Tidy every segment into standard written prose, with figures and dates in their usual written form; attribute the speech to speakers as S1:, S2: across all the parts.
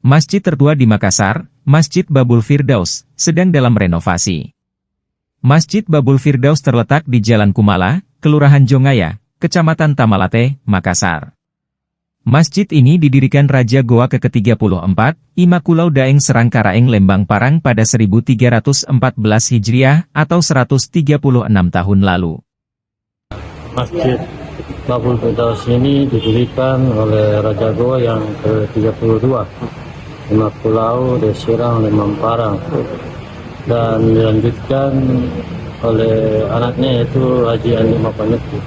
S1: Masjid tertua di Makassar, Masjid Babul Firdaus, sedang dalam renovasi. Masjid Babul Firdaus terletak di Jalan Kumala, Kelurahan Jongaya, Kecamatan Tamalate, Makassar. Masjid ini didirikan Raja Goa ke-34, Imakulau Daeng Serangkaraeng Lembang Parang pada 1314 Hijriah atau 136 tahun lalu.
S2: Masjid Babul Firdaus ini didirikan oleh Raja Goa yang ke-32, Imakulau Daeng Serang Lembang Parang, dan dilanjutkan oleh anaknya yaitu Haji Andi Mapanyetu.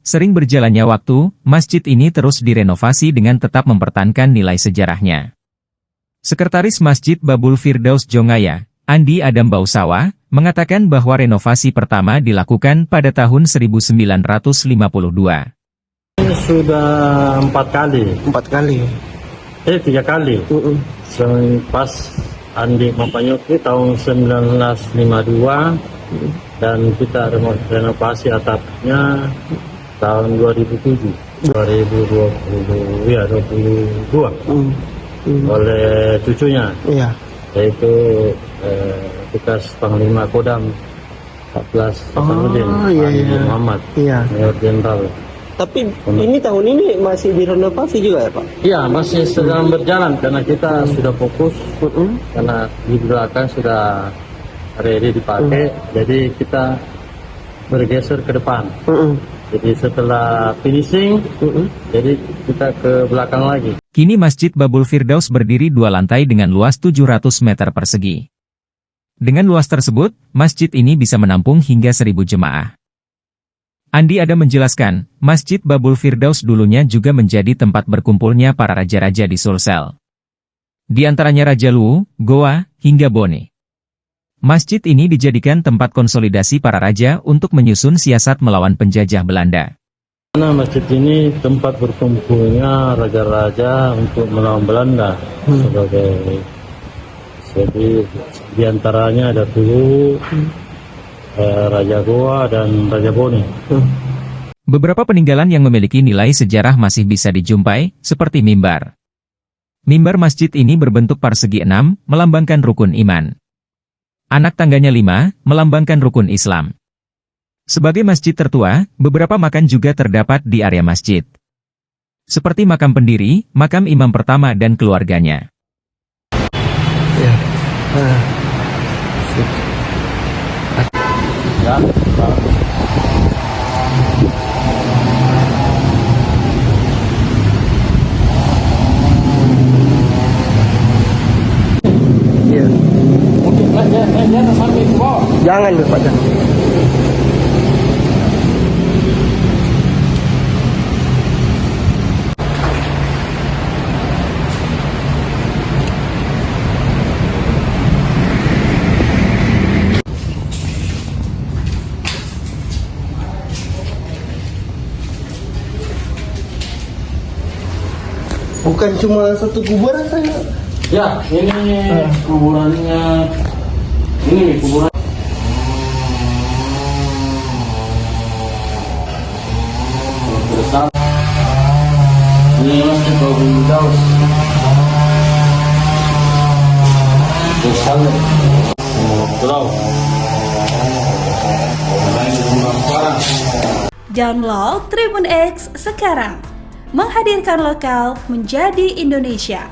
S1: Sering berjalannya waktu, masjid ini terus direnovasi dengan tetap mempertahankan nilai sejarahnya. Sekretaris Masjid Babul Firdaus Jongaya, Andi Adam Bausawa, mengatakan bahwa renovasi pertama dilakukan pada tahun 1952.
S2: Sudah 4 kali. 3 kali. Pas Andi Mapanyetu tahun 1952 dan kita renovasi atapnya tahun 2007, 2022 oleh cucunya, yaitu bekas Panglima Kodam 14 Hasanuddin Muhammad, Mayor Jenderal.
S3: Tapi ini tahun ini masih direnovasi juga ya Pak?
S2: Iya, masih sedang berjalan karena kita sudah fokus, karena di belakang sudah ready dipakai, jadi kita bergeser ke depan. Jadi setelah finishing, jadi kita ke belakang lagi.
S1: Kini Masjid Babul Firdaus berdiri 2 lantai dengan luas 700 meter persegi. Dengan luas tersebut, masjid ini bisa menampung hingga 1000 jemaah. Andi Adam menjelaskan, Masjid Babul Firdaus dulunya juga menjadi tempat berkumpulnya para raja-raja di Sulsel. Di antaranya Raja Luwu, Goa, hingga Bone. Masjid ini dijadikan tempat konsolidasi para raja untuk menyusun siasat melawan penjajah Belanda.
S2: Karena masjid ini tempat berkumpulnya raja-raja untuk melawan Belanda. Jadi diantaranya ada dulu Raja Goa dan Raja Bone.
S1: Beberapa peninggalan yang memiliki nilai sejarah masih bisa dijumpai, seperti mimbar. Mimbar masjid ini berbentuk persegi 6, melambangkan rukun iman. Anak tangganya 5, melambangkan rukun Islam. Sebagai masjid tertua, beberapa makam juga terdapat di area masjid. Seperti makam pendiri, makam imam pertama dan keluarganya.
S3: Jangan Pak, jangan. Bukan cuma satu kuburan saya.
S2: Ya, ini kuburannya. Ini kuburan. Ini Masjid Babul Firdaus.
S4: Download Tribun X sekarang, menghadirkan lokal menjadi Indonesia.